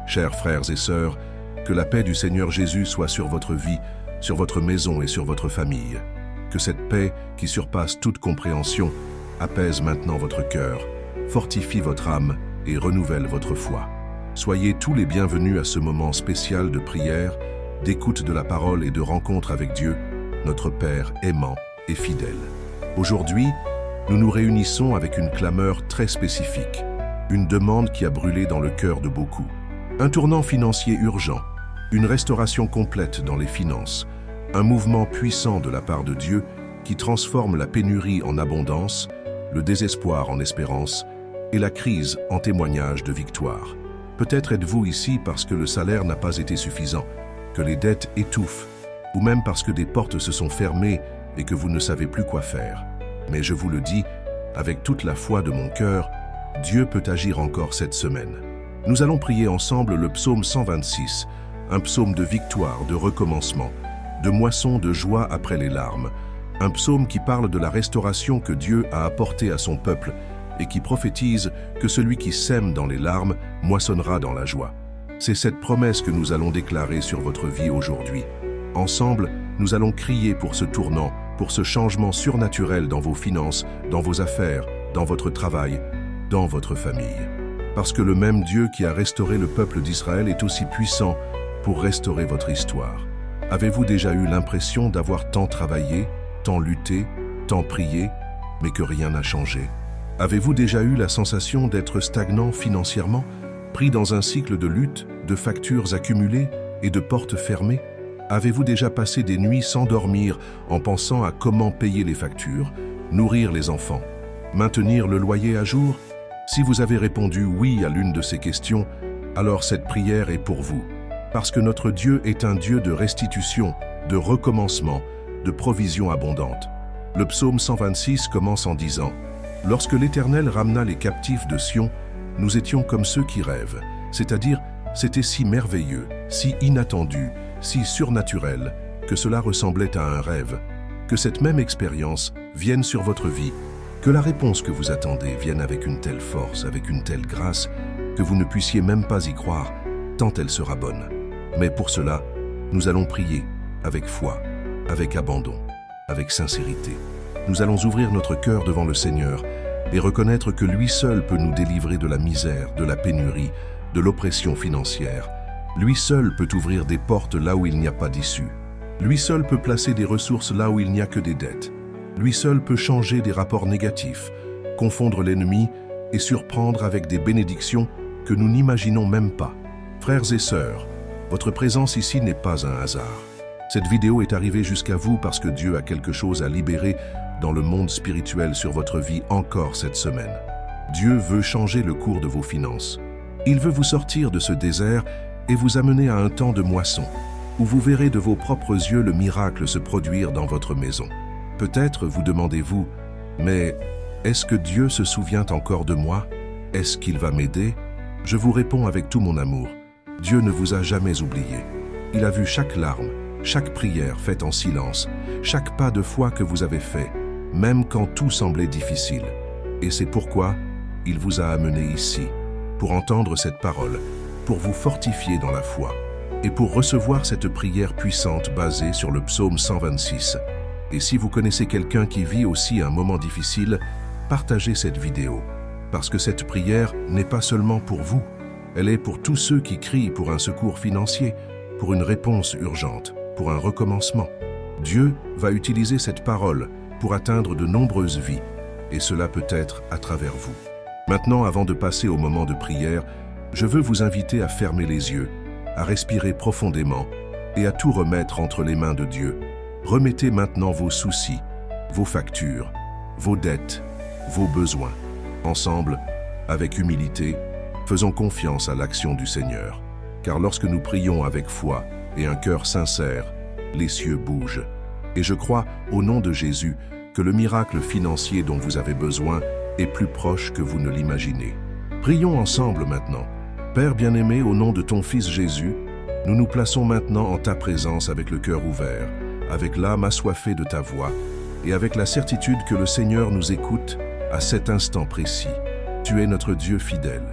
Chers frères et sœurs, que la paix du Seigneur Jésus soit sur votre vie, sur votre maison et sur votre famille. Que cette paix, qui surpasse toute compréhension, apaise maintenant votre cœur, fortifie votre âme et renouvelle votre foi. Soyez tous les bienvenus à ce moment spécial de prière, d'écoute de la parole et de rencontre avec Dieu, notre Père aimant et fidèle. Aujourd'hui, nous nous réunissons avec une clameur très spécifique, une demande qui a brûlé dans le cœur de beaucoup. Un tournant financier urgent, une restauration complète dans les finances, un mouvement puissant de la part de Dieu qui transforme la pénurie en abondance, le désespoir en espérance et la crise en témoignage de victoire. Peut-être êtes-vous ici parce que le salaire n'a pas été suffisant, que les dettes étouffent, ou même parce que des portes se sont fermées et que vous ne savez plus quoi faire. Mais je vous le dis, avec toute la foi de mon cœur, Dieu peut agir encore cette semaine. Nous allons prier ensemble le psaume 126, un psaume de victoire, de recommencement, de moisson de joie après les larmes, un psaume qui parle de la restauration que Dieu a apportée à son peuple et qui prophétise que celui qui sème dans les larmes moissonnera dans la joie. C'est cette promesse que nous allons déclarer sur votre vie aujourd'hui. Ensemble, nous allons crier pour ce tournant, pour ce changement surnaturel dans vos finances, dans vos affaires, dans votre travail, dans votre famille. Parce que le même Dieu qui a restauré le peuple d'Israël est aussi puissant pour restaurer votre histoire. Avez-vous déjà eu l'impression d'avoir tant travaillé, tant lutté, tant prié, mais que rien n'a changé? Avez-vous déjà eu la sensation d'être stagnant financièrement, pris dans un cycle de lutte, de factures accumulées et de portes fermées? Avez-vous déjà passé des nuits sans dormir en pensant à comment payer les factures, nourrir les enfants, maintenir le loyer à jour? Si vous avez répondu oui à l'une de ces questions, alors cette prière est pour vous. Parce que notre Dieu est un Dieu de restitution, de recommencement, de provision abondante. Le psaume 126 commence en disant « Lorsque l'Éternel ramena les captifs de Sion, nous étions comme ceux qui rêvent, c'est-à-dire c'était si merveilleux, si inattendu, si surnaturel, que cela ressemblait à un rêve. Que cette même expérience vienne sur votre vie, que la réponse que vous attendez vienne avec une telle force, avec une telle grâce, que vous ne puissiez même pas y croire, tant elle sera bonne. Mais pour cela, nous allons prier avec foi, avec abandon, avec sincérité. Nous allons ouvrir notre cœur devant le Seigneur et reconnaître que lui seul peut nous délivrer de la misère, de la pénurie, de l'oppression financière. Lui seul peut ouvrir des portes là où il n'y a pas d'issue. Lui seul peut placer des ressources là où il n'y a que des dettes. Lui seul peut changer des rapports négatifs, confondre l'ennemi et surprendre avec des bénédictions que nous n'imaginons même pas. Frères et sœurs, votre présence ici n'est pas un hasard. Cette vidéo est arrivée jusqu'à vous parce que Dieu a quelque chose à libérer dans le monde spirituel sur votre vie encore cette semaine. Dieu veut changer le cours de vos finances. Il veut vous sortir de ce désert et vous amener à un temps de moisson, où vous verrez de vos propres yeux le miracle se produire dans votre maison. Peut-être vous demandez-vous, mais est-ce que Dieu se souvient encore de moi? Est-ce qu'il va m'aider? Je vous réponds avec tout mon amour. Dieu ne vous a jamais oublié. Il a vu chaque larme, chaque prière faite en silence, chaque pas de foi que vous avez fait, même quand tout semblait difficile. Et c'est pourquoi il vous a amené ici, pour entendre cette parole, pour vous fortifier dans la foi, et pour recevoir cette prière puissante basée sur le psaume 126. Et si vous connaissez quelqu'un qui vit aussi un moment difficile, partagez cette vidéo, parce que cette prière n'est pas seulement pour vous, elle est pour tous ceux qui crient pour un secours financier, pour une réponse urgente, pour un recommencement. Dieu va utiliser cette parole pour atteindre de nombreuses vies, et cela peut être à travers vous. Maintenant, avant de passer au moment de prière, je veux vous inviter à fermer les yeux, à respirer profondément et à tout remettre entre les mains de Dieu. Remettez maintenant vos soucis, vos factures, vos dettes, vos besoins. Ensemble, avec humilité, faisons confiance à l'action du Seigneur. Car lorsque nous prions avec foi et un cœur sincère, les cieux bougent. Et je crois, au nom de Jésus, que le miracle financier dont vous avez besoin est plus proche que vous ne l'imaginez. Prions ensemble maintenant. Père bien-aimé, au nom de ton Fils Jésus, nous nous plaçons maintenant en ta présence avec le cœur ouvert, avec l'âme assoiffée de ta voix et avec la certitude que le Seigneur nous écoute à cet instant précis. Tu es notre Dieu fidèle,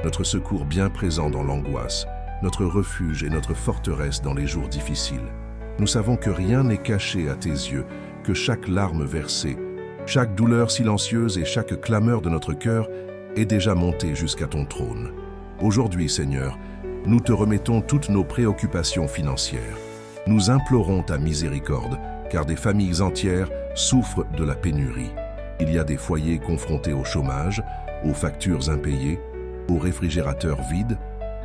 notre secours bien présent dans l'angoisse notre refuge et notre forteresse dans les jours difficiles. Nous savons que rien n'est caché à tes yeux, que chaque larme versée, chaque douleur silencieuse et chaque clameur de notre cœur est déjà montée jusqu'à ton trône. Aujourd'hui, Seigneur, nous te remettons toutes nos préoccupations financières. Nous implorons ta miséricorde, car des familles entières souffrent de la pénurie. Il y a des foyers confrontés au chômage, aux factures impayées, aux réfrigérateurs vides,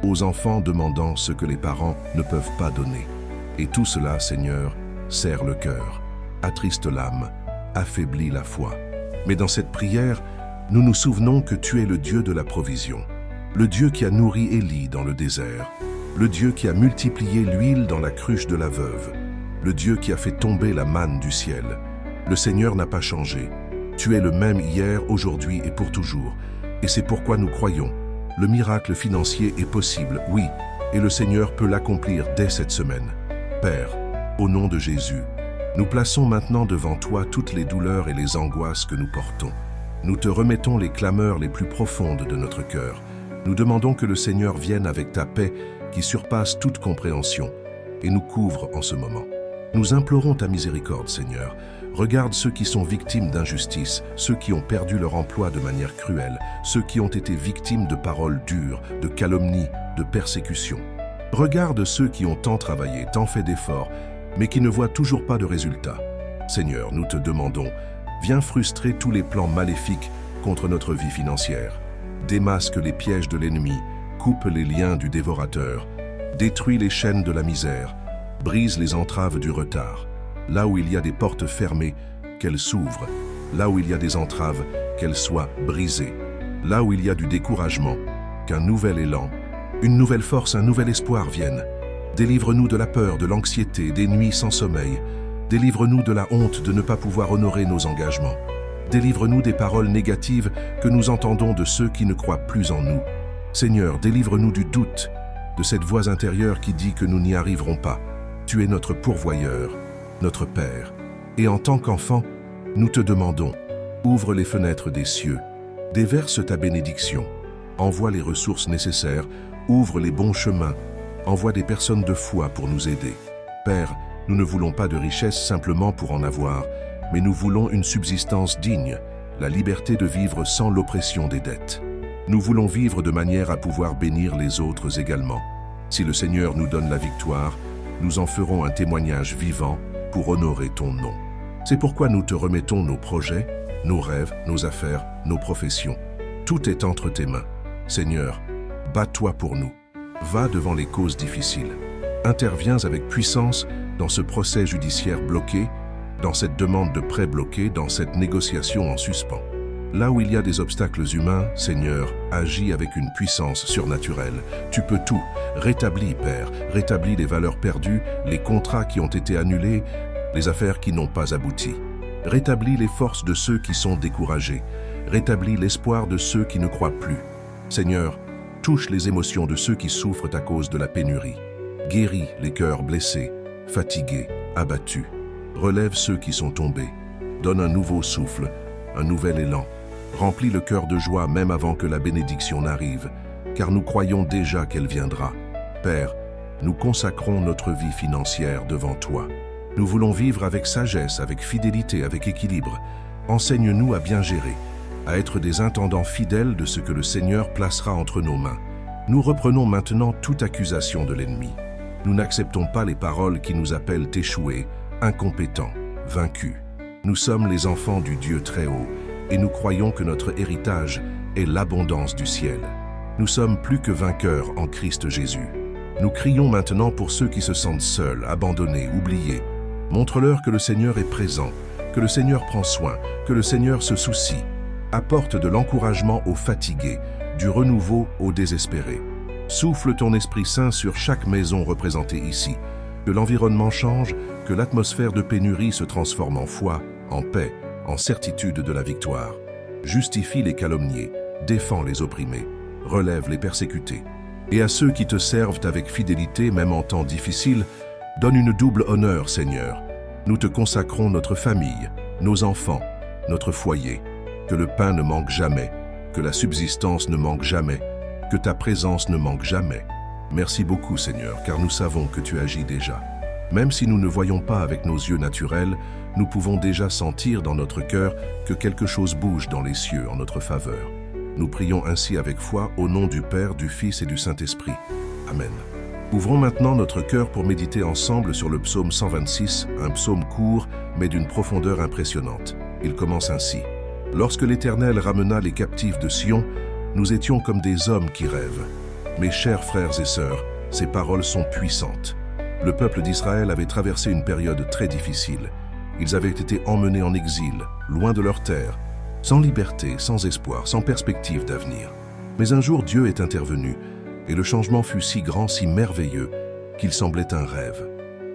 aux enfants demandant ce que les parents ne peuvent pas donner. Et tout cela, Seigneur, serre le cœur, attriste l'âme, affaiblit la foi. Mais dans cette prière, nous nous souvenons que tu es le Dieu de la provision, le Dieu qui a nourri Élie dans le désert, le Dieu qui a multiplié l'huile dans la cruche de la veuve, le Dieu qui a fait tomber la manne du ciel. Le Seigneur n'a pas changé. Tu es le même hier, aujourd'hui et pour toujours. Et c'est pourquoi nous croyons. Le miracle financier est possible, oui, et le Seigneur peut l'accomplir dès cette semaine. Père, au nom de Jésus, nous plaçons maintenant devant toi toutes les douleurs et les angoisses que nous portons. Nous te remettons les clameurs les plus profondes de notre cœur. Nous demandons que le Seigneur vienne avec ta paix qui surpasse toute compréhension et nous couvre en ce moment. Nous implorons ta miséricorde, Seigneur. Regarde ceux qui sont victimes d'injustice, ceux qui ont perdu leur emploi de manière cruelle, ceux qui ont été victimes de paroles dures, de calomnies, de persécutions. Regarde ceux qui ont tant travaillé, tant fait d'efforts, mais qui ne voient toujours pas de résultats. Seigneur, nous te demandons, viens frustrer tous les plans maléfiques contre notre vie financière. Démasque les pièges de l'ennemi, coupe les liens du dévorateur, détruis les chaînes de la misère, brise les entraves du retard. Là où il y a des portes fermées, qu'elles s'ouvrent. Là où il y a des entraves, qu'elles soient brisées. Là où il y a du découragement, qu'un nouvel élan, une nouvelle force, un nouvel espoir viennent. Délivre-nous de la peur, de l'anxiété, des nuits sans sommeil. Délivre-nous de la honte de ne pas pouvoir honorer nos engagements. Délivre-nous des paroles négatives que nous entendons de ceux qui ne croient plus en nous. Seigneur, délivre-nous du doute, de cette voix intérieure qui dit que nous n'y arriverons pas. Tu es notre pourvoyeur, notre Père. Et en tant qu'enfant, nous te demandons, ouvre les fenêtres des cieux, déverse ta bénédiction, envoie les ressources nécessaires, ouvre les bons chemins, envoie des personnes de foi pour nous aider. Père, nous ne voulons pas de richesse simplement pour en avoir, mais nous voulons une subsistance digne, la liberté de vivre sans l'oppression des dettes. Nous voulons vivre de manière à pouvoir bénir les autres également. Si le Seigneur nous donne la victoire, nous en ferons un témoignage vivant pour honorer ton nom. C'est pourquoi nous te remettons nos projets, nos rêves, nos affaires, nos professions. Tout est entre tes mains. Seigneur, bats-toi pour nous. Va devant les causes difficiles. Interviens avec puissance dans ce procès judiciaire bloqué, dans cette demande de prêt bloqué, dans cette négociation en suspens. Là où il y a des obstacles humains, Seigneur, agis avec une puissance surnaturelle. Tu peux tout. Rétablis, Père, rétablis les valeurs perdues, les contrats qui ont été annulés, les affaires qui n'ont pas abouti. Rétablis les forces de ceux qui sont découragés. Rétablis l'espoir de ceux qui ne croient plus. Seigneur, touche les émotions de ceux qui souffrent à cause de la pénurie. Guéris les cœurs blessés, fatigués, abattus. Relève ceux qui sont tombés. Donne un nouveau souffle, un nouvel élan. Remplis le cœur de joie même avant que la bénédiction n'arrive, car nous croyons déjà qu'elle viendra. Père, nous consacrons notre vie financière devant toi. Nous voulons vivre avec sagesse, avec fidélité, avec équilibre. Enseigne-nous à bien gérer, à être des intendants fidèles de ce que le Seigneur placera entre nos mains. Nous reprenons maintenant toute accusation de l'ennemi. Nous n'acceptons pas les paroles qui nous appellent échoués, incompétents, vaincus. Nous sommes les enfants du Dieu très haut, et nous croyons que notre héritage est l'abondance du ciel. Nous sommes plus que vainqueurs en Christ Jésus. Nous crions maintenant pour ceux qui se sentent seuls, abandonnés, oubliés. Montre-leur que le Seigneur est présent, que le Seigneur prend soin, que le Seigneur se soucie. Apporte de l'encouragement aux fatigués, du renouveau aux désespérés. Souffle ton Esprit Saint sur chaque maison représentée ici. Que l'environnement change, que l'atmosphère de pénurie se transforme en foi, en paix, en certitude de la victoire. Justifie les calomniés, défends les opprimés, relève les persécutés. Et à ceux qui te servent avec fidélité, même en temps difficiles, donne une double honneur, Seigneur. Nous te consacrons notre famille, nos enfants, notre foyer. Que le pain ne manque jamais, que la subsistance ne manque jamais, que ta présence ne manque jamais. Merci beaucoup, Seigneur, car nous savons que tu agis déjà. Même si nous ne voyons pas avec nos yeux naturels, nous pouvons déjà sentir dans notre cœur que quelque chose bouge dans les cieux en notre faveur. Nous prions ainsi avec foi au nom du Père, du Fils et du Saint-Esprit. Amen. Ouvrons maintenant notre cœur pour méditer ensemble sur le psaume 126, un psaume court mais d'une profondeur impressionnante. Il commence ainsi. Lorsque l'Éternel ramena les captifs de Sion, nous étions comme des hommes qui rêvent. Mes chers frères et sœurs, ces paroles sont puissantes. Le peuple d'Israël avait traversé une période très difficile. Ils avaient été emmenés en exil, loin de leur terre, sans liberté, sans espoir, sans perspective d'avenir. Mais un jour, Dieu est intervenu, et le changement fut si grand, si merveilleux, qu'il semblait un rêve.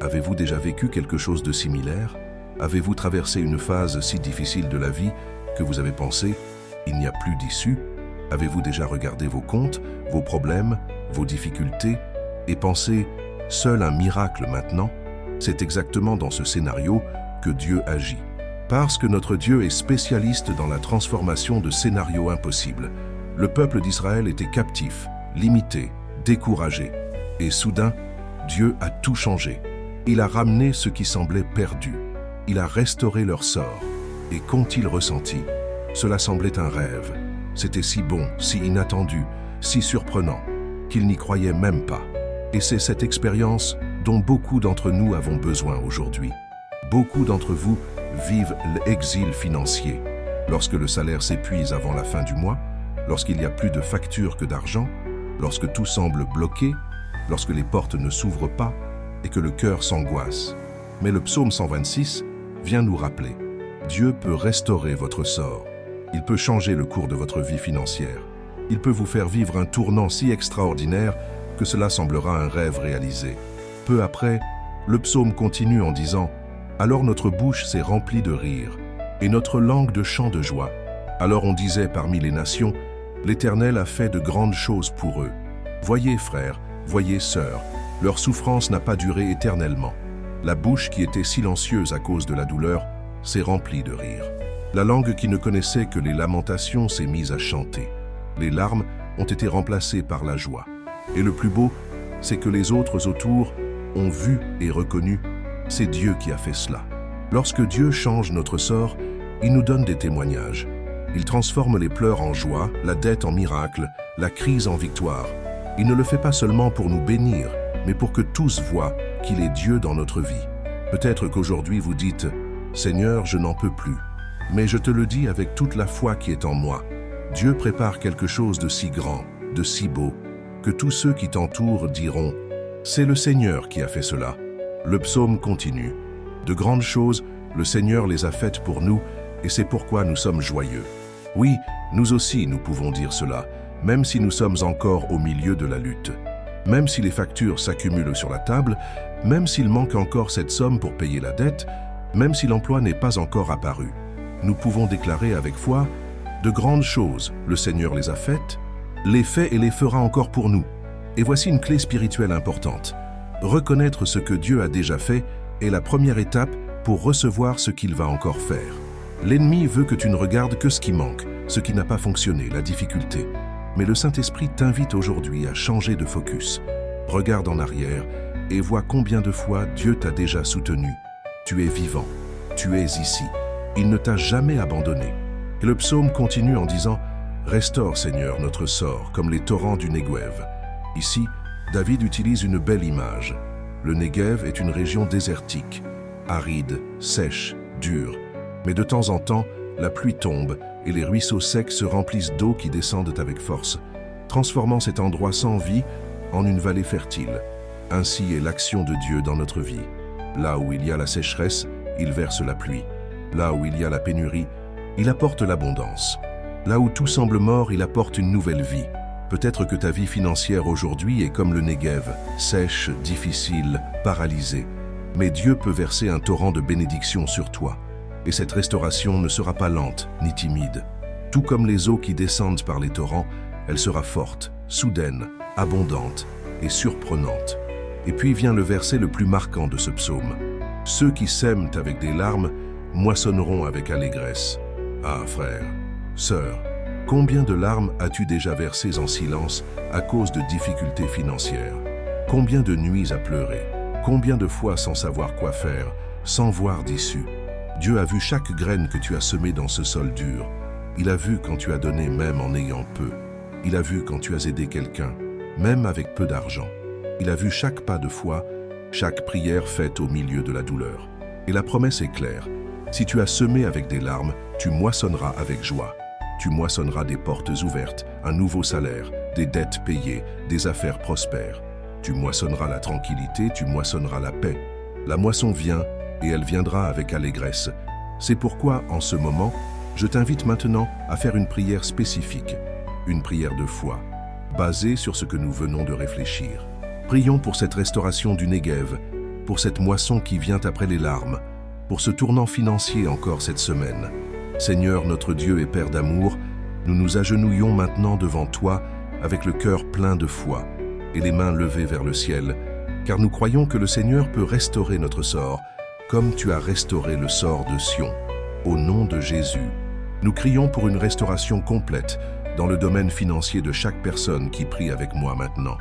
Avez-vous déjà vécu quelque chose de similaire? Avez-vous traversé une phase si difficile de la vie que vous avez pensé « il n'y a plus d'issue » Avez-vous déjà regardé vos comptes, vos problèmes, vos difficultés et pensé « seul un miracle maintenant » C'est exactement dans ce scénario que Dieu agit. Parce que notre Dieu est spécialiste dans la transformation de scénarios impossibles. Le peuple d'Israël était captif, limité, découragé. Et soudain, Dieu a tout changé. Il a ramené ce qui semblait perdu. Il a restauré leur sort. Et qu'ont-ils ressenti? Cela semblait un rêve. C'était si bon, si inattendu, si surprenant, qu'ils n'y croyaient même pas. Et c'est cette expérience dont beaucoup d'entre nous avons besoin aujourd'hui. Beaucoup d'entre vous vivent l'exil financier. Lorsque le salaire s'épuise avant la fin du mois, lorsqu'il n'y a plus de factures que d'argent, lorsque tout semble bloqué, lorsque les portes ne s'ouvrent pas et que le cœur s'angoisse. Mais le psaume 126 vient nous rappeler, Dieu peut restaurer votre sort. Il peut changer le cours de votre vie financière. Il peut vous faire vivre un tournant si extraordinaire que cela semblera un rêve réalisé. Peu après, le psaume continue en disant « Alors notre bouche s'est remplie de rire, et notre langue de chants de joie. Alors on disait parmi les nations, l'Éternel a fait de grandes choses pour eux. Voyez frères, voyez sœurs, leur souffrance n'a pas duré éternellement. La bouche qui était silencieuse à cause de la douleur s'est remplie de rire. La langue qui ne connaissait que les lamentations s'est mise à chanter. Les larmes ont été remplacées par la joie. Et le plus beau, c'est que les autres autour ont vu et reconnu, c'est Dieu qui a fait cela. Lorsque Dieu change notre sort, il nous donne des témoignages. Il transforme les pleurs en joie, la dette en miracle, la crise en victoire. Il ne le fait pas seulement pour nous bénir, mais pour que tous voient qu'il est Dieu dans notre vie. Peut-être qu'aujourd'hui vous dites « Seigneur, je n'en peux plus ». Mais je te le dis avec toute la foi qui est en moi. Dieu prépare quelque chose de si grand, de si beau, que tous ceux qui t'entourent diront « C'est le Seigneur qui a fait cela ». Le psaume continue. De grandes choses, le Seigneur les a faites pour nous, et c'est pourquoi nous sommes joyeux. Oui, nous aussi nous pouvons dire cela, même si nous sommes encore au milieu de la lutte. Même si les factures s'accumulent sur la table, même s'il manque encore cette somme pour payer la dette, même si l'emploi n'est pas encore apparu. Nous pouvons déclarer avec foi « De grandes choses, le Seigneur les a faites, les fait et les fera encore pour nous. » Et voici une clé spirituelle importante. Reconnaître ce que Dieu a déjà fait est la première étape pour recevoir ce qu'il va encore faire. L'ennemi veut que tu ne regardes que ce qui manque, ce qui n'a pas fonctionné, la difficulté. Mais le Saint-Esprit t'invite aujourd'hui à changer de focus. Regarde en arrière et vois combien de fois Dieu t'a déjà soutenu. Tu es vivant, tu es ici. Il ne t'a jamais abandonné. Et le psaume continue en disant « Restaure, Seigneur, notre sort, comme les torrents du Néguev. » Ici, David utilise une belle image. Le Néguev est une région désertique, aride, sèche, dure. Mais de temps en temps, la pluie tombe et les ruisseaux secs se remplissent d'eau qui descendent avec force, transformant cet endroit sans vie en une vallée fertile. Ainsi est l'action de Dieu dans notre vie. Là où il y a la sécheresse, il verse la pluie. Là où il y a la pénurie, il apporte l'abondance. Là où tout semble mort, il apporte une nouvelle vie. Peut-être que ta vie financière aujourd'hui est comme le Néguev, sèche, difficile, paralysée. Mais Dieu peut verser un torrent de bénédiction sur toi. Et cette restauration ne sera pas lente ni timide. Tout comme les eaux qui descendent par les torrents, elle sera forte, soudaine, abondante et surprenante. Et puis vient le verset le plus marquant de ce psaume. Ceux qui sèment avec des larmes moissonneront avec allégresse. Ah frères, sœurs, Combien de larmes as-tu déjà versées en silence à cause de difficultés financières? Combien de nuits à pleurer? Combien de fois sans savoir quoi faire, sans voir d'issue? Dieu a vu chaque graine que tu as semée dans ce sol dur. Il a vu quand tu as donné même en ayant peu. Il a vu quand tu as aidé quelqu'un, même avec peu d'argent. Il a vu chaque pas de foi, chaque prière faite au milieu de la douleur. Et la promesse est claire. Si tu as semé avec des larmes, tu moissonneras avec joie. Tu moissonneras des portes ouvertes, un nouveau salaire, des dettes payées, des affaires prospères. Tu moissonneras la tranquillité, tu moissonneras la paix. La moisson vient et elle viendra avec allégresse. C'est pourquoi, en ce moment, je t'invite maintenant à faire une prière spécifique, une prière de foi, basée sur ce que nous venons de réfléchir. Prions pour cette restauration du Néguev, pour cette moisson qui vient après les larmes, pour ce tournant financier encore cette semaine. Seigneur, notre Dieu et Père d'amour, nous nous agenouillons maintenant devant toi avec le cœur plein de foi et les mains levées vers le ciel, car nous croyons que le Seigneur peut restaurer notre sort, comme tu as restauré le sort de Sion. Au nom de Jésus, nous crions pour une restauration complète dans le domaine financier de chaque personne qui prie avec moi maintenant.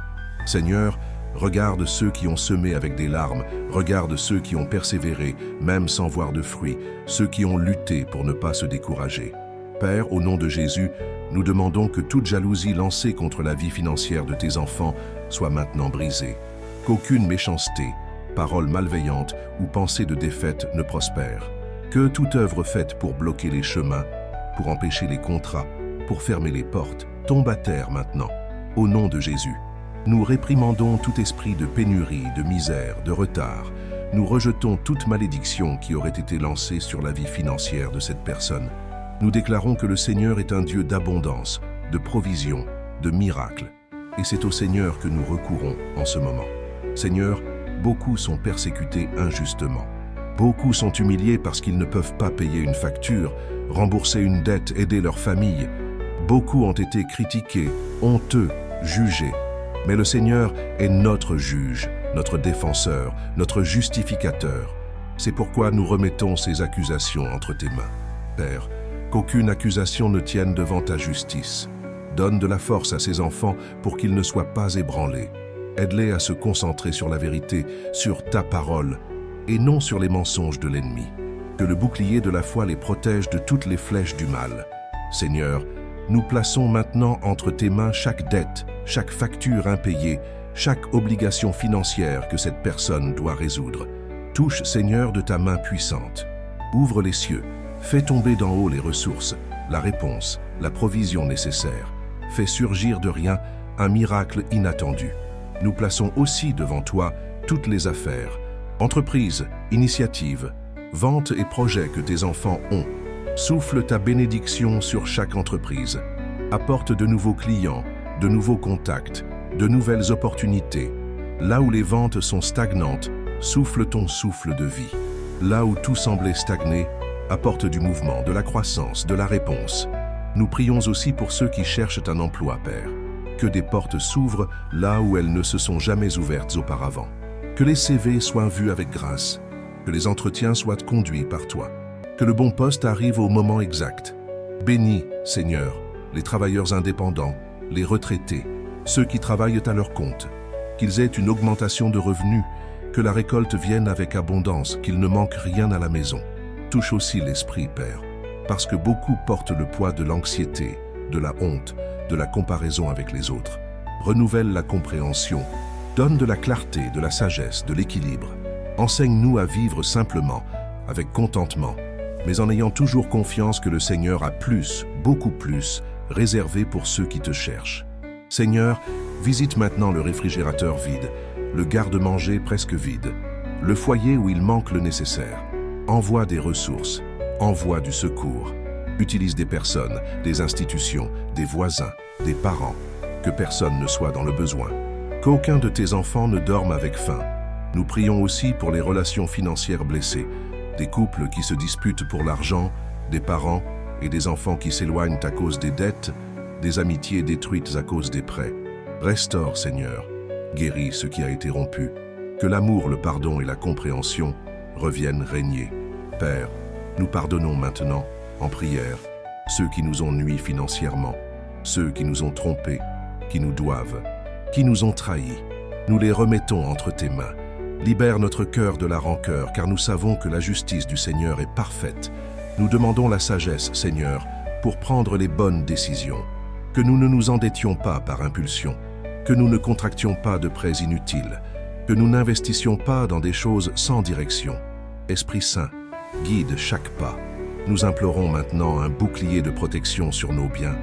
Seigneur, regarde ceux qui ont semé avec des larmes, regarde ceux qui ont persévéré, même sans voir de fruits, ceux qui ont lutté pour ne pas se décourager. Père, au nom de Jésus, nous demandons que toute jalousie lancée contre la vie financière de tes enfants soit maintenant brisée. Qu'aucune méchanceté, parole malveillante ou pensée de défaite ne prospère. Que toute œuvre faite pour bloquer les chemins, pour empêcher les contrats, pour fermer les portes, tombe à terre maintenant. Au nom de Jésus, nous réprimandons tout esprit de pénurie, de misère, de retard. Nous rejetons toute malédiction qui aurait été lancée sur la vie financière de cette personne. Nous déclarons que le Seigneur est un Dieu d'abondance, de provision, de miracles. Et c'est au Seigneur que nous recourons en ce moment. Seigneur, beaucoup sont persécutés injustement. Beaucoup sont humiliés parce qu'ils ne peuvent pas payer une facture, rembourser une dette, aider leur famille. Beaucoup ont été critiqués, honteux, jugés. Mais le Seigneur est notre juge, notre défenseur, notre justificateur. C'est pourquoi nous remettons ces accusations entre tes mains. Père, qu'aucune accusation ne tienne devant ta justice. Donne de la force à ces enfants pour qu'ils ne soient pas ébranlés. Aide-les à se concentrer sur la vérité, sur ta parole, et non sur les mensonges de l'ennemi. Que le bouclier de la foi les protège de toutes les flèches du mal. Seigneur, nous plaçons maintenant entre tes mains chaque dette, chaque facture impayée, chaque obligation financière que cette personne doit résoudre. Touche, Seigneur, de ta main puissante. Ouvre les cieux, fais tomber d'en haut les ressources, la réponse, la provision nécessaire. Fais surgir de rien un miracle inattendu. Nous plaçons aussi devant toi toutes les affaires, entreprises, initiatives, ventes et projets que tes enfants ont. Souffle ta bénédiction sur chaque entreprise. Apporte de nouveaux clients, de nouveaux contacts, de nouvelles opportunités. Là où les ventes sont stagnantes, souffle ton souffle de vie. Là où tout semblait stagner, apporte du mouvement, de la croissance, de la réponse. Nous prions aussi pour ceux qui cherchent un emploi, Père. Que des portes s'ouvrent là où elles ne se sont jamais ouvertes auparavant. Que les CV soient vus avec grâce. Que les entretiens soient conduits par toi. Que le bon poste arrive au moment exact. Bénis, Seigneur, les travailleurs indépendants, les retraités, ceux qui travaillent à leur compte. Qu'ils aient une augmentation de revenus, que la récolte vienne avec abondance, qu'il ne manque rien à la maison. Touche aussi l'esprit, Père, parce que beaucoup portent le poids de l'anxiété, de la honte, de la comparaison avec les autres. Renouvelle la compréhension, donne de la clarté, de la sagesse, de l'équilibre. Enseigne-nous à vivre simplement, avec contentement, mais en ayant toujours confiance que le Seigneur a plus, beaucoup plus, réservé pour ceux qui te cherchent. Seigneur, visite maintenant le réfrigérateur vide, le garde-manger presque vide, le foyer où il manque le nécessaire. Envoie des ressources, envoie du secours. Utilise des personnes, des institutions, des voisins, des parents, que personne ne soit dans le besoin. Qu'aucun de tes enfants ne dorme avec faim. Nous prions aussi pour les relations financières blessées, des couples qui se disputent pour l'argent, des parents et des enfants qui s'éloignent à cause des dettes, des amitiés détruites à cause des prêts. Restaure, Seigneur, guéris ce qui a été rompu. Que l'amour, le pardon et la compréhension reviennent régner. Père, nous pardonnons maintenant, en prière, ceux qui nous ont nui financièrement, ceux qui nous ont trompés, qui nous doivent, qui nous ont trahis. Nous les remettons entre tes mains. Libère notre cœur de la rancœur, car nous savons que la justice du Seigneur est parfaite. Nous demandons la sagesse, Seigneur, pour prendre les bonnes décisions. Que nous ne nous endettions pas par impulsion, que nous ne contractions pas de prêts inutiles, que nous n'investissions pas dans des choses sans direction. Esprit Saint, guide chaque pas. Nous implorons maintenant un bouclier de protection sur nos biens,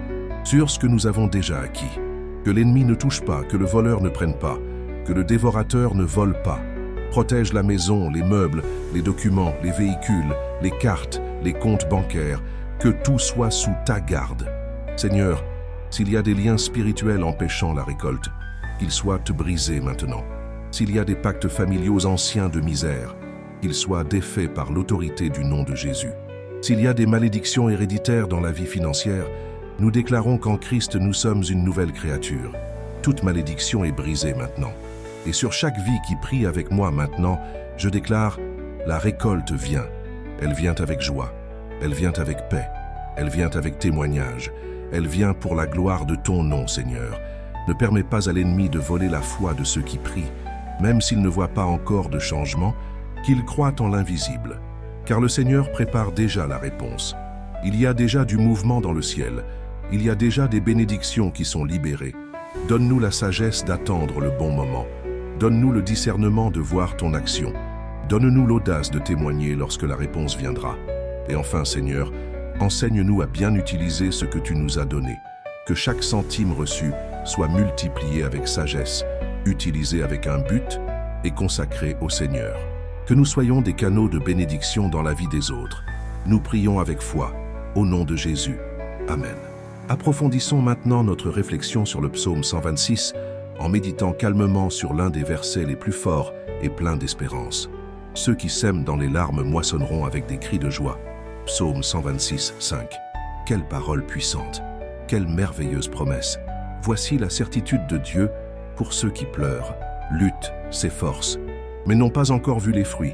sur ce que nous avons déjà acquis. Que l'ennemi ne touche pas, que le voleur ne prenne pas, que le dévorateur ne vole pas. Protège la maison, les meubles, les documents, les véhicules, les cartes, les comptes bancaires, que tout soit sous ta garde. Seigneur, s'il y a des liens spirituels empêchant la récolte, qu'ils soient brisés maintenant. S'il y a des pactes familiaux anciens de misère, qu'ils soient défaits par l'autorité du nom de Jésus. S'il y a des malédictions héréditaires dans la vie financière, nous déclarons qu'en Christ nous sommes une nouvelle créature. Toute malédiction est brisée maintenant. Et sur chaque vie qui prie avec moi maintenant, je déclare, la récolte vient. Elle vient avec joie, elle vient avec paix, elle vient avec témoignage, elle vient pour la gloire de ton nom, Seigneur. Ne permets pas à l'ennemi de voler la foi de ceux qui prient, même s'ils ne voient pas encore de changement, qu'ils croient en l'invisible. Car le Seigneur prépare déjà la réponse. Il y a déjà du mouvement dans le ciel, il y a déjà des bénédictions qui sont libérées. Donne-nous la sagesse d'attendre le bon moment. Donne-nous le discernement de voir ton action. Donne-nous l'audace de témoigner lorsque la réponse viendra. Et enfin, Seigneur, enseigne-nous à bien utiliser ce que tu nous as donné. Que chaque centime reçu soit multiplié avec sagesse, utilisé avec un but et consacré au Seigneur. Que nous soyons des canaux de bénédiction dans la vie des autres. Nous prions avec foi, au nom de Jésus. Amen. Approfondissons maintenant notre réflexion sur le psaume 126 en méditant calmement sur l'un des versets les plus forts et pleins d'espérance. Ceux qui sèment dans les larmes moissonneront avec des cris de joie. Psaume 126, 5. Quelle parole puissante! Quelle merveilleuse promesse! Voici la certitude de Dieu pour ceux qui pleurent, luttent, s'efforcent, mais n'ont pas encore vu les fruits.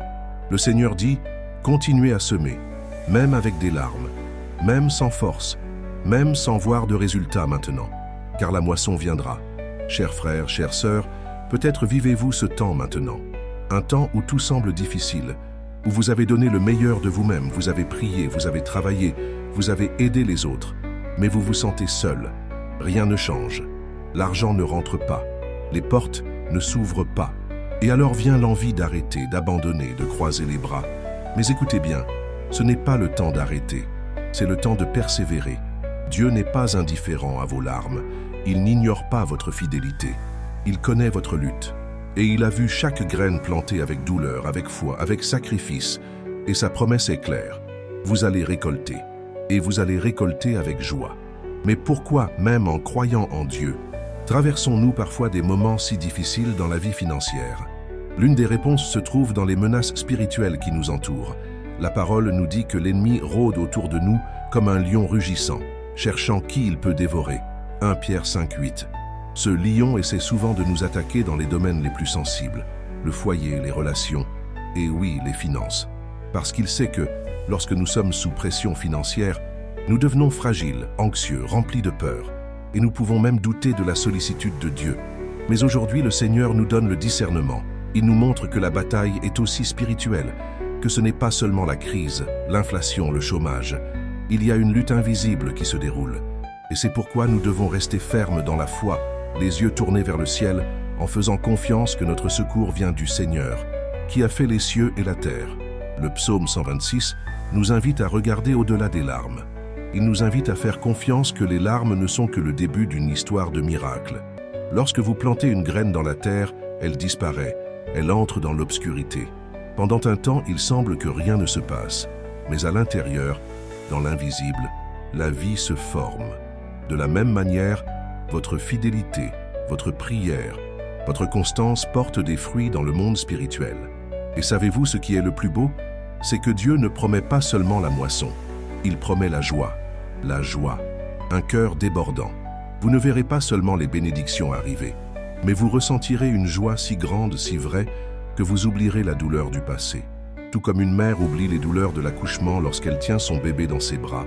Le Seigneur dit, continuez à semer, même avec des larmes, même sans force, même sans voir de résultats maintenant, car la moisson viendra. Chers frères, chères sœurs, peut-être vivez-vous ce temps maintenant, un temps où tout semble difficile, où vous avez donné le meilleur de vous-même, vous avez prié, vous avez travaillé, vous avez aidé les autres, mais vous vous sentez seul. Rien ne change, l'argent ne rentre pas, les portes ne s'ouvrent pas. Et alors vient l'envie d'arrêter, d'abandonner, de croiser les bras. Mais écoutez bien, ce n'est pas le temps d'arrêter, c'est le temps de persévérer. Dieu n'est pas indifférent à vos larmes, il n'ignore pas votre fidélité, il connaît votre lutte. Et il a vu chaque graine plantée avec douleur, avec foi, avec sacrifice, et sa promesse est claire. Vous allez récolter, et vous allez récolter avec joie. Mais pourquoi, même en croyant en Dieu, traversons-nous parfois des moments si difficiles dans la vie financière? L'une des réponses se trouve dans les menaces spirituelles qui nous entourent. La parole nous dit que l'ennemi rôde autour de nous comme un lion rugissant, cherchant qui il peut dévorer. 1 Pierre 5, 8. Ce lion essaie souvent de nous attaquer dans les domaines les plus sensibles, le foyer, les relations, et oui, les finances. Parce qu'il sait que, lorsque nous sommes sous pression financière, nous devenons fragiles, anxieux, remplis de peur, et nous pouvons même douter de la sollicitude de Dieu. Mais aujourd'hui, le Seigneur nous donne le discernement. Il nous montre que la bataille est aussi spirituelle, que ce n'est pas seulement la crise, l'inflation, le chômage. Il y a une lutte invisible qui se déroule. Et c'est pourquoi nous devons rester fermes dans la foi, les yeux tournés vers le ciel, en faisant confiance que notre secours vient du Seigneur, qui a fait les cieux et la terre. Le psaume 126 nous invite à regarder au-delà des larmes. Il nous invite à faire confiance que les larmes ne sont que le début d'une histoire de miracle. Lorsque vous plantez une graine dans la terre, elle disparaît, elle entre dans l'obscurité. Pendant un temps, il semble que rien ne se passe, mais à l'intérieur, dans l'invisible, la vie se forme. De la même manière, votre fidélité, votre prière, votre constance portent des fruits dans le monde spirituel. Et savez-vous ce qui est le plus beau? C'est que Dieu ne promet pas seulement la moisson, il promet la joie, un cœur débordant. Vous ne verrez pas seulement les bénédictions arriver, mais vous ressentirez une joie si grande, si vraie, que vous oublierez la douleur du passé. Tout comme une mère oublie les douleurs de l'accouchement lorsqu'elle tient son bébé dans ses bras,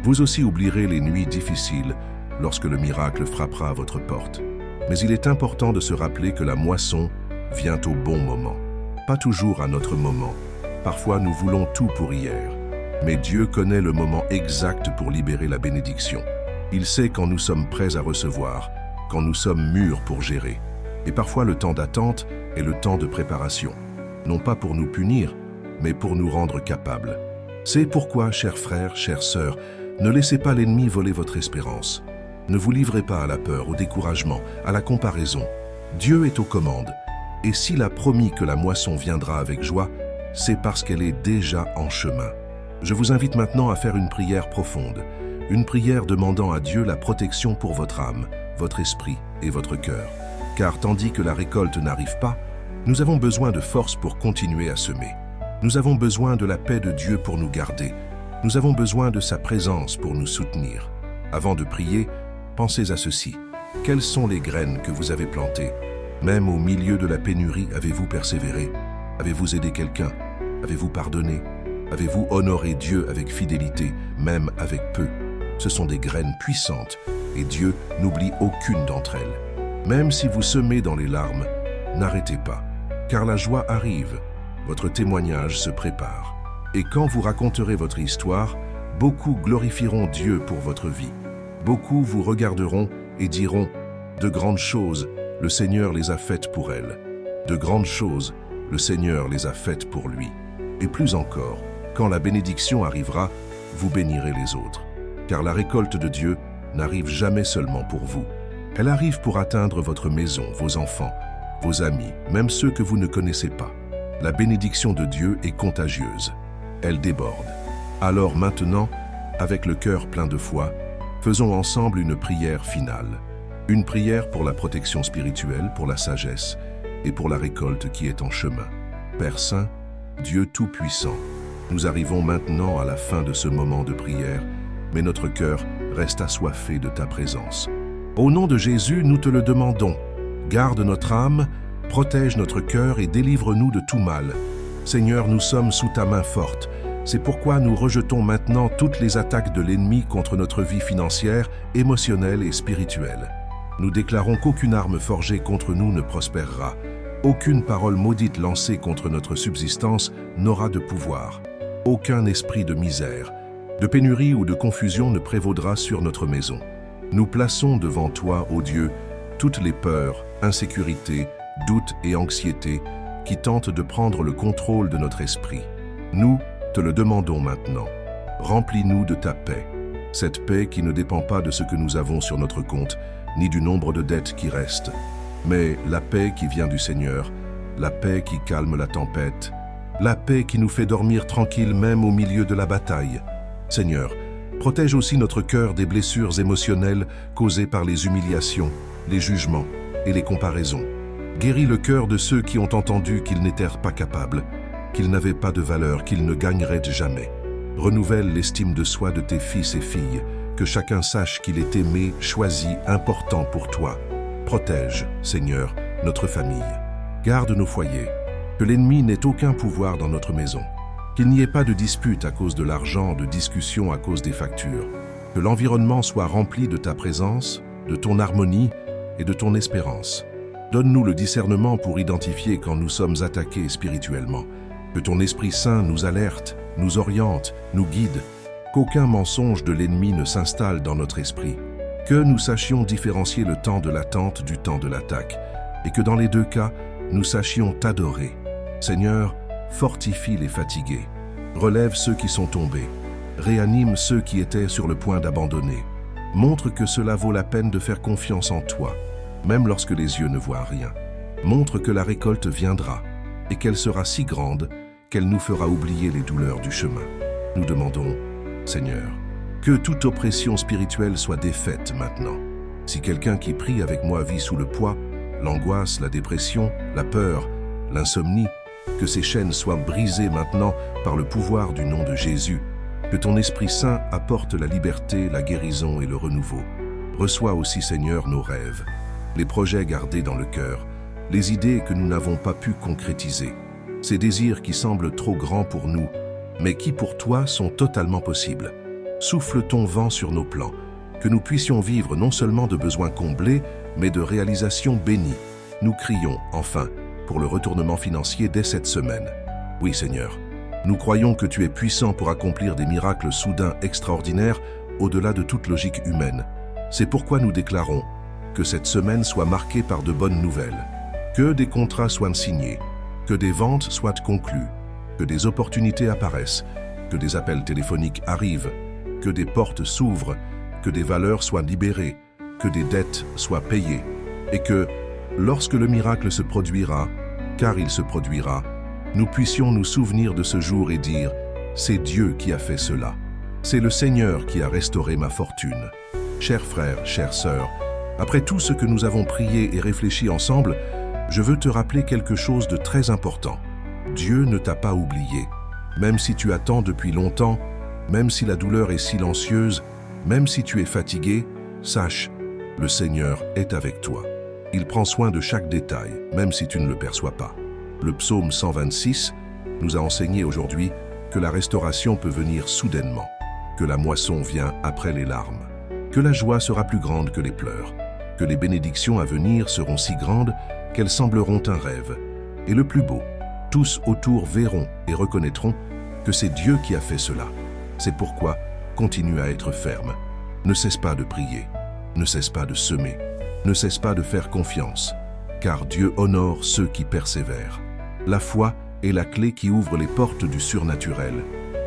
Vous aussi oublierez les nuits difficiles lorsque le miracle frappera à votre porte. Mais il est important de se rappeler que la moisson vient au bon moment. Pas toujours à notre moment. Parfois, nous voulons tout pour hier. Mais Dieu connaît le moment exact pour libérer la bénédiction. Il sait quand nous sommes prêts à recevoir, quand nous sommes mûrs pour gérer. Et parfois, le temps d'attente est le temps de préparation. Non pas pour nous punir, mais pour nous rendre capables. C'est pourquoi, chers frères, chères sœurs, ne laissez pas l'ennemi voler votre espérance. Ne vous livrez pas à la peur, au découragement, à la comparaison. Dieu est aux commandes. Et s'il a promis que la moisson viendra avec joie, c'est parce qu'elle est déjà en chemin. Je vous invite maintenant à faire une prière profonde, une prière demandant à Dieu la protection pour votre âme, votre esprit et votre cœur. Car tandis que la récolte n'arrive pas, nous avons besoin de force pour continuer à semer. Nous avons besoin de la paix de Dieu pour nous garder. Nous avons besoin de sa présence pour nous soutenir. Avant de prier, pensez à ceci. Quelles sont les graines que vous avez plantées? Même au milieu de la pénurie, avez-vous persévéré? Avez-vous aidé quelqu'un? Avez-vous pardonné? Avez-vous honoré Dieu avec fidélité, même avec peu? Ce sont des graines puissantes et Dieu n'oublie aucune d'entre elles. Même si vous semez dans les larmes, n'arrêtez pas, car la joie arrive. Votre témoignage se prépare. Et quand vous raconterez votre histoire, beaucoup glorifieront Dieu pour votre vie. Beaucoup vous regarderont et diront « De grandes choses, le Seigneur les a faites pour elle. De grandes choses, le Seigneur les a faites pour lui. » Et plus encore, quand la bénédiction arrivera, vous bénirez les autres. Car la récolte de Dieu n'arrive jamais seulement pour vous. Elle arrive pour atteindre votre maison, vos enfants, vos amis, même ceux que vous ne connaissez pas. La bénédiction de Dieu est contagieuse. Elle déborde. Alors maintenant, avec le cœur plein de foi, faisons ensemble une prière finale. Une prière pour la protection spirituelle, pour la sagesse et pour la récolte qui est en chemin. Père Saint, Dieu Tout-Puissant, nous arrivons maintenant à la fin de ce moment de prière, mais notre cœur reste assoiffé de ta présence. Au nom de Jésus, nous te le demandons. Garde notre âme, protège notre cœur et délivre-nous de tout mal. Seigneur, nous sommes sous ta main forte. C'est pourquoi nous rejetons maintenant toutes les attaques de l'ennemi contre notre vie financière, émotionnelle et spirituelle. Nous déclarons qu'aucune arme forgée contre nous ne prospérera. Aucune parole maudite lancée contre notre subsistance n'aura de pouvoir. Aucun esprit de misère, de pénurie ou de confusion ne prévaudra sur notre maison. Nous plaçons devant toi, ô Dieu, toutes les peurs, insécurités, doutes et anxiétés qui tentent de prendre le contrôle de notre esprit. Nous te le demandons maintenant. Remplis-nous de ta paix, cette paix qui ne dépend pas de ce que nous avons sur notre compte, ni du nombre de dettes qui restent, mais la paix qui vient du Seigneur, la paix qui calme la tempête, la paix qui nous fait dormir tranquille même au milieu de la bataille. Seigneur, protège aussi notre cœur des blessures émotionnelles causées par les humiliations, les jugements et les comparaisons. Guéris le cœur de ceux qui ont entendu qu'ils n'étaient pas capables, qu'ils n'avaient pas de valeur, qu'ils ne gagneraient jamais. Renouvelle l'estime de soi de tes fils et filles, que chacun sache qu'il est aimé, choisi, important pour toi. Protège, Seigneur, notre famille. Garde nos foyers, que l'ennemi n'ait aucun pouvoir dans notre maison, qu'il n'y ait pas de dispute à cause de l'argent, de discussion à cause des factures, que l'environnement soit rempli de ta présence, de ton harmonie et de ton espérance. Donne-nous le discernement pour identifier quand nous sommes attaqués spirituellement, que ton Esprit Saint nous alerte, nous oriente, nous guide, qu'aucun mensonge de l'ennemi ne s'installe dans notre esprit, que nous sachions différencier le temps de l'attente du temps de l'attaque, et que dans les deux cas, nous sachions t'adorer. Seigneur, fortifie les fatigués, relève ceux qui sont tombés, réanime ceux qui étaient sur le point d'abandonner. Montre que cela vaut la peine de faire confiance en toi, même lorsque les yeux ne voient rien. Montre que la récolte viendra, et qu'elle sera si grande qu'elle nous fera oublier les douleurs du chemin. Nous demandons, Seigneur, que toute oppression spirituelle soit défaite maintenant. Si quelqu'un qui prie avec moi vit sous le poids, l'angoisse, la dépression, la peur, l'insomnie, que ces chaînes soient brisées maintenant par le pouvoir du nom de Jésus, que ton Esprit Saint apporte la liberté, la guérison et le renouveau. Reçois aussi, Seigneur, nos rêves, les projets gardés dans le cœur, les idées que nous n'avons pas pu concrétiser, ces désirs qui semblent trop grands pour nous, mais qui pour toi sont totalement possibles. Souffle ton vent sur nos plans, que nous puissions vivre non seulement de besoins comblés, mais de réalisations bénies. Nous crions, enfin, pour le retournement financier dès cette semaine. Oui, Seigneur, nous croyons que tu es puissant pour accomplir des miracles soudains extraordinaires au-delà de toute logique humaine. C'est pourquoi nous déclarons que cette semaine soit marquée par de bonnes nouvelles, que des contrats soient signés, que des ventes soient conclues, que des opportunités apparaissent, que des appels téléphoniques arrivent, que des portes s'ouvrent, que des valeurs soient libérées, que des dettes soient payées, et que, lorsque le miracle se produira, car il se produira, nous puissions nous souvenir de ce jour et dire « C'est Dieu qui a fait cela. C'est le Seigneur qui a restauré ma fortune. » Chers frères, chères sœurs, après tout ce que nous avons prié et réfléchi ensemble, je veux te rappeler quelque chose de très important. Dieu ne t'a pas oublié. Même si tu attends depuis longtemps, même si la douleur est silencieuse, même si tu es fatigué, sache, le Seigneur est avec toi. Il prend soin de chaque détail, même si tu ne le perçois pas. Le psaume 126 nous a enseigné aujourd'hui que la restauration peut venir soudainement, que la moisson vient après les larmes, que la joie sera plus grande que les pleurs, que les bénédictions à venir seront si grandes qu'elles sembleront un rêve. Et le plus beau, tous autour verront et reconnaîtront que c'est Dieu qui a fait cela. C'est pourquoi continue à être ferme. Ne cesse pas de prier, ne cesse pas de semer, ne cesse pas de faire confiance, car Dieu honore ceux qui persévèrent. La foi est la clé qui ouvre les portes du surnaturel.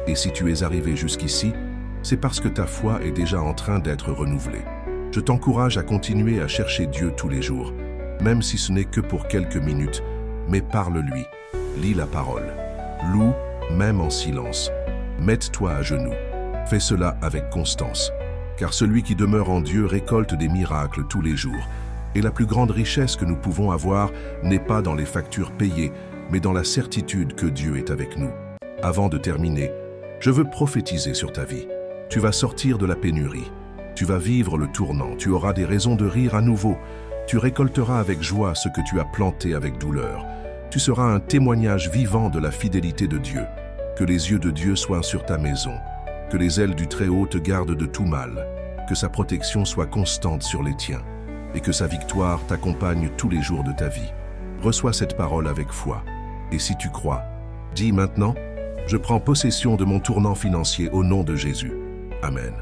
Et si tu es arrivé jusqu'ici, c'est parce que ta foi est déjà en train d'être renouvelée. Je t'encourage à continuer à chercher Dieu tous les jours, même si ce n'est que pour quelques minutes, mais parle-lui, lis la parole, loue même en silence. Mette-toi à genoux, fais cela avec constance, car celui qui demeure en Dieu récolte des miracles tous les jours. Et la plus grande richesse que nous pouvons avoir n'est pas dans les factures payées, mais dans la certitude que Dieu est avec nous. Avant de terminer, je veux prophétiser sur ta vie. Tu vas sortir de la pénurie. Tu vas vivre le tournant. Tu auras des raisons de rire à nouveau. Tu récolteras avec joie ce que tu as planté avec douleur. Tu seras un témoignage vivant de la fidélité de Dieu. Que les yeux de Dieu soient sur ta maison. Que les ailes du Très-Haut te gardent de tout mal. Que sa protection soit constante sur les tiens. Et que sa victoire t'accompagne tous les jours de ta vie. Reçois cette parole avec foi. Et si tu crois, dis maintenant, je prends possession de mon tournant financier au nom de Jésus. Amen.